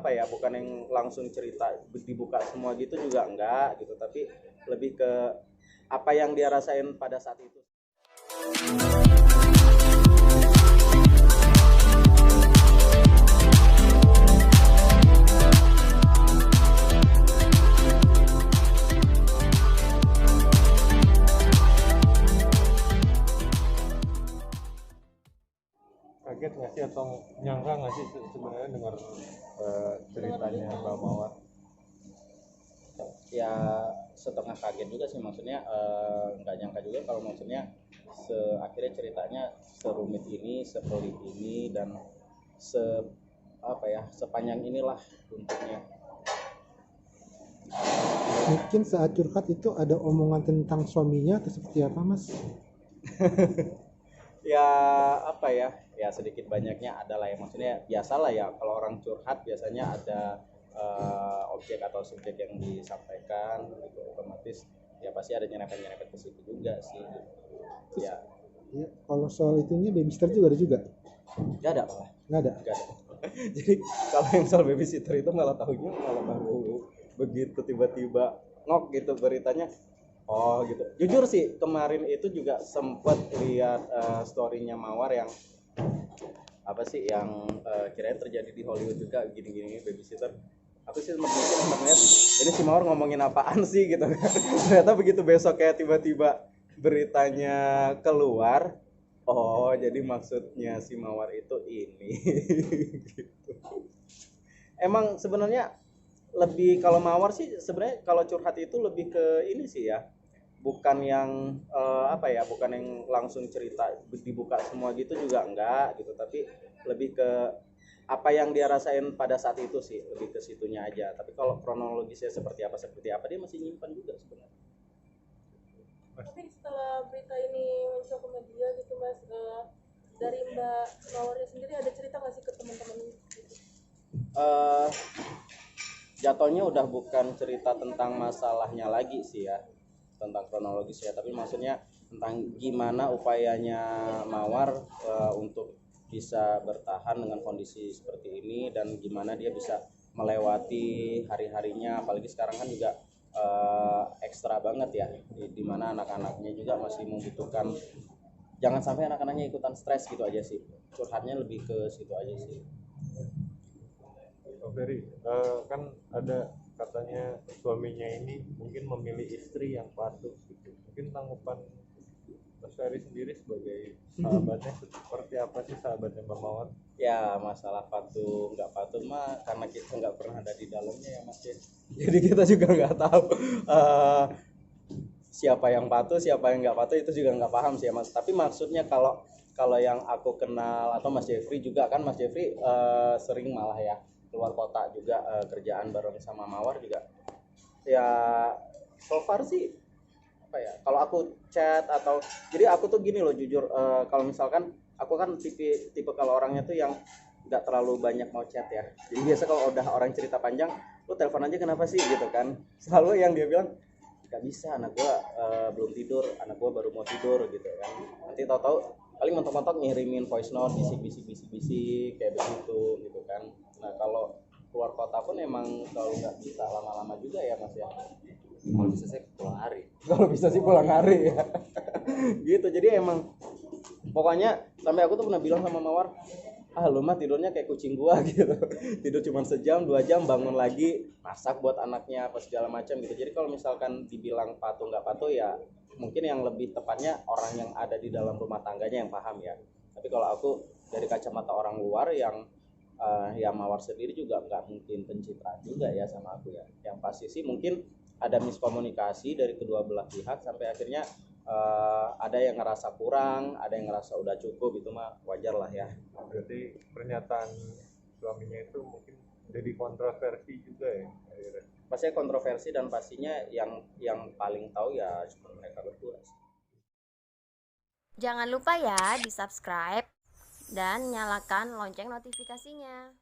apa ya, bukan yang langsung cerita dibuka semua gitu juga enggak gitu, tapi lebih ke apa yang dia rasain pada saat itu. Kaget nggak sih atau nyangka nggak sih sebenarnya dengar ceritanya Mbak Mawar? Ya setengah kaget juga sih, maksudnya nggak nyangka juga kalau maksudnya akhirnya ceritanya serumit ini, sepelik ini, dan sepanjang inilah bentuknya. Mungkin saat curhat itu ada omongan tentang suaminya atau seperti apa, Mas? Ya apa ya, ya sedikit banyaknya adalah ya, maksudnya biasalah ya kalau orang curhat biasanya ada objek atau subjek yang disampaikan gitu, otomatis ya pasti ada nyerempet ke situ juga sih gitu. Ya Kalau soal itunya babysitter juga ada juga? nggak ada malah, Nggak ada. jadi kalau yang soal babysitter itu malah tahunya malah baru begitu tiba-tiba ngok gitu beritanya. Oh gitu. Jujur sih kemarin itu juga sempet lihat story-nya Mawar yang apa sih yang kirain terjadi di Hollywood juga gini-gini babysitter. Aku sih sempat ngeliat ini si Mawar ngomongin apaan sih gitu. Ternyata begitu besok kayak tiba-tiba beritanya keluar, oh jadi maksudnya si Mawar itu ini. Gitu. Emang sebenarnya lebih kalau Mawar sih sebenarnya kalau curhat itu lebih ke ini sih ya, bukan yang bukan yang langsung cerita dibuka semua gitu juga enggak gitu, tapi lebih ke apa yang dia rasain pada saat itu sih, lebih ke situnya aja. Tapi kalau kronologisnya seperti apa dia masih nyimpan juga sebenarnya. Tapi setelah berita ini muncul ke media gitu Mas, dari Mbak Mawarnya sendiri ada cerita nggak sih ke teman-teman gitu? Jatuhnya udah bukan cerita tentang masalahnya lagi sih ya, tentang kronologis ya, tapi maksudnya tentang gimana upayanya Mawar untuk bisa bertahan dengan kondisi seperti ini, dan gimana dia bisa melewati hari-harinya, apalagi sekarang kan juga ekstra banget ya, di mana anak-anaknya juga masih membutuhkan, jangan sampai anak-anaknya ikutan stres gitu aja sih, curhatnya lebih ke situ aja sih. Oh, Ferry, kan ada katanya suaminya ini mungkin memilih istri yang patuh gitu. Mungkin tanggapan Mas Ferry sendiri sebagai sahabatnya seperti apa sih sahabatnya Mbak Mawar? Ya masalah patuh nggak patuh mah karena kita nggak pernah ada di dalamnya ya Mas ya. Jadi kita juga nggak tahu siapa yang patuh siapa yang nggak patuh, itu juga nggak paham sih ya Mas. Tapi maksudnya kalau yang aku kenal atau Mas Jeffrey juga kan, Mas Jeffrey sering malah ya keluar kota juga, kerjaan bareng sama Mawar juga. Ya so far sih apa ya, kalau aku chat atau, jadi aku tuh gini loh jujur, kalau misalkan aku kan tipe kalau orangnya tuh yang nggak terlalu banyak mau chat ya, jadi biasa kalau udah orang cerita panjang lu telepon aja kenapa sih gitu kan, selalu yang dia bilang nggak bisa, anak gua belum tidur, anak gua baru mau tidur gitu kan, nanti tahu-tahu paling mentok-mentok ngirimin voice note bisik kayak begitu gitu kan. Nah kalau keluar kota pun emang kalau nggak bisa lama-lama juga ya Mas ya, kalau bisa sih pulang hari, kalau bisa sih pulang hari ya. Gitu, jadi emang pokoknya sampai aku tuh pernah bilang sama Mawar, lu mah tidurnya kayak kucing gua gitu, tidur cuma sejam 2 jam bangun lagi masak buat anaknya apa segala macam gitu. Jadi kalau misalkan dibilang patuh nggak patuh ya mungkin yang lebih tepatnya orang yang ada di dalam rumah tangganya yang paham ya. Tapi kalau aku dari kacamata orang luar yang ya Mawar sendiri juga nggak mungkin pencitraan juga ya sama aku ya. Yang pasti sih mungkin ada miskomunikasi dari kedua belah pihak sampai akhirnya ada yang ngerasa kurang, ada yang ngerasa udah cukup, itu mah wajar lah ya. Berarti pernyataan suaminya itu mungkin jadi kontroversi juga ya akhirnya. Pastinya kontroversi, dan pastinya yang paling tahu ya cuma mereka berdua. Jangan lupa ya di subscribe dan nyalakan lonceng notifikasinya.